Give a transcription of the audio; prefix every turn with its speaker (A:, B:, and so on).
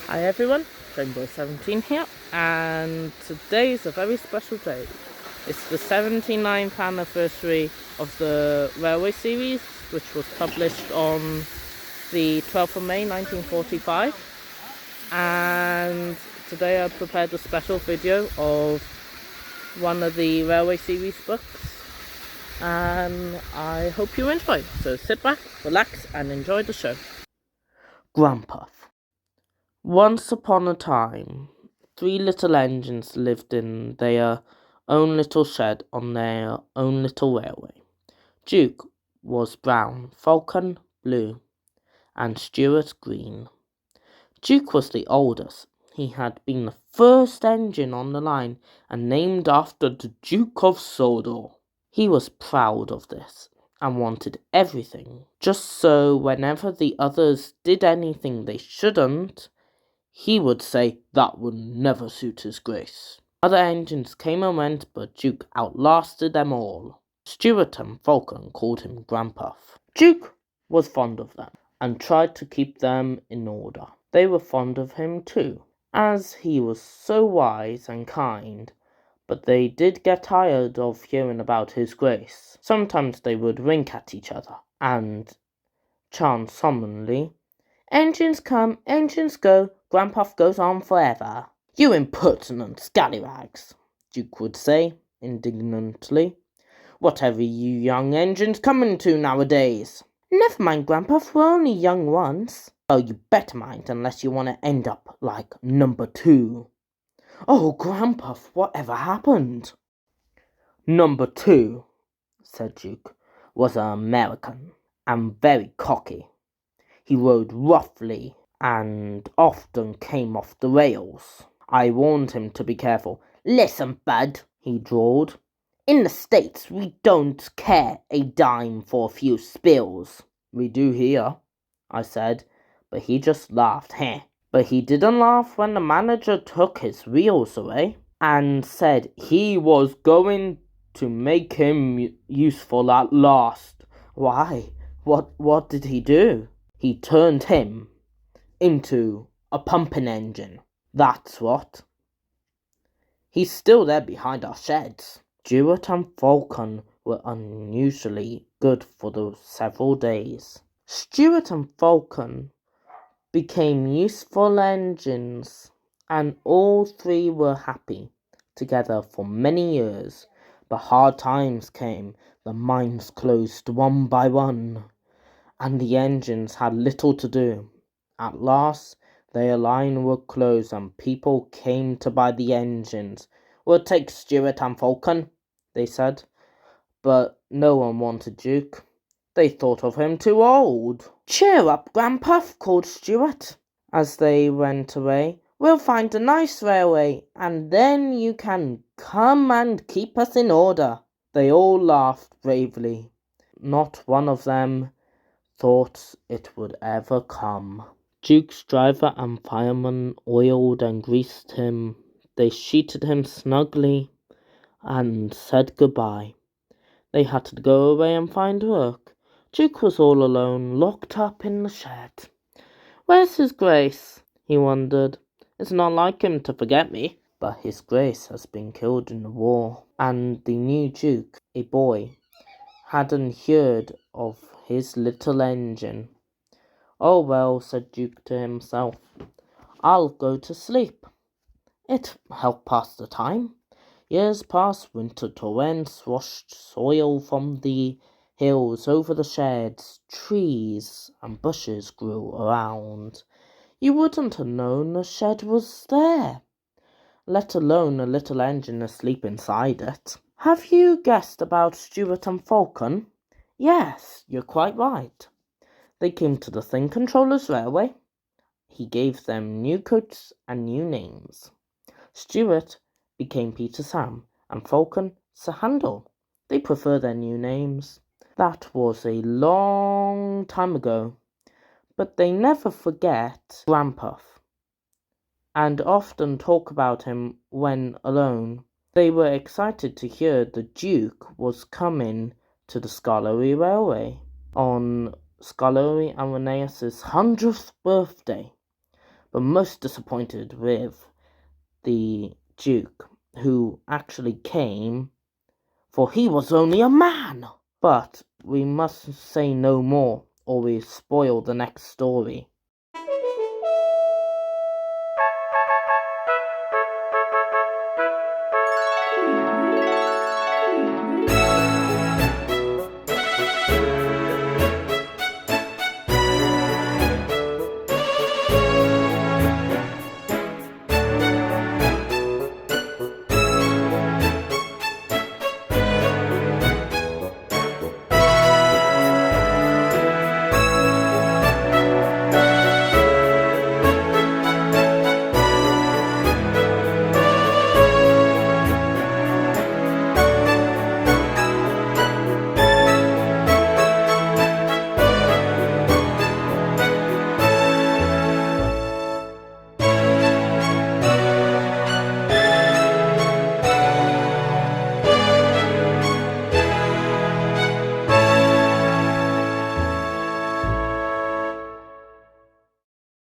A: Hi everyone, Rainbow17 here, and today is a very special day. It's the 79th anniversary of the Railway series, which was published on the 12th of May 1945, and today I prepared a special video of one of the Railway series books, and I hope you enjoy. So sit back, relax, and enjoy the show. Grandpuff. Once upon a time, 3 little engines lived in their own little shed on their own little railway. Duke was brown, Falcon blue, and Stuart green. Duke was the oldest. He had been the first engine on the line and named after the Duke of Sodor. He was proud of this and wanted everything, just so whenever the others did anything they shouldn't, he would say that would never suit his grace. Other engines came and went, but Duke outlasted them all. Stuart and Falcon called him Grandpuff. Duke was fond of them and tried to keep them in order. They were fond of him too, as he was so wise and kind, but they did get tired of hearing about his grace. Sometimes they would wink at each other and chant solemnly, "Engines come, engines go, Grandpuff goes on forever." "You impertinent scallywags," Duke would say indignantly. "Whatever you young engines coming to nowadays?" "Never mind, Grandpuff, we're only young once." "Oh, you better mind, unless you want to end up like number 2. "Oh, Grandpuff, whatever happened?" "Number 2, said Duke, "was an American, and very cocky. He rode roughly and often came off the rails. I warned him to be careful." "Listen, bud," he drawled. "In the States we don't care a dime for a few spills." "We do here," I said, but he just laughed. Heh. But he didn't laugh when the manager took his wheels away and said he was going to make him useful at last. "Why, what did he do?" "He turned him into a pumping engine, that's what. He's still there behind our sheds." Stuart and Falcon were unusually good for those several days. Stuart and Falcon became useful engines, and all 3 were happy together for many years. But hard times came. The mines closed one by one, and the engines had little to do. At last, their line would close, and people came to buy the engines. "We'll take Stuart and Falcon," they said. But no one wanted Duke. They thought of him too old. "Cheer up, Grandpuff," called Stuart as they went away. "We'll find a nice railway, and then you can come and keep us in order." They all laughed bravely. Not one of them thought it would ever come. Duke's driver and fireman oiled and greased him. They sheeted him snugly and said goodbye. They had to go away and find work. Duke was all alone, locked up in the shed. "Where's his grace?" he wondered. "It's not like him to forget me." But his grace has been killed in the war, and the new Duke, a boy, hadn't heard of his little engine. "Oh well," said Duke to himself, "I'll go to sleep. It helped pass the time." Years passed. Winter torrents washed soil from the hills over the sheds. Trees and bushes grew around. You wouldn't have known a shed was there, let alone a little engine asleep inside it. Have you guessed about Stuart and Falcon? Yes, you're quite right. They came to the Thing Controller's railway. He gave them new coats and new names. Stuart became Peter Sam, and Falcon Sir Handel. They prefer their new names. That was a long time ago, but they never forget Grandpuff, and often talk about him when alone. They were excited to hear the Duke was coming to the Scarlowy Railway on Scarlowy and Reneus's 100th birthday. but most disappointed with the Duke, who actually came, for he was only a man. But we must say no more, or we spoil the next story.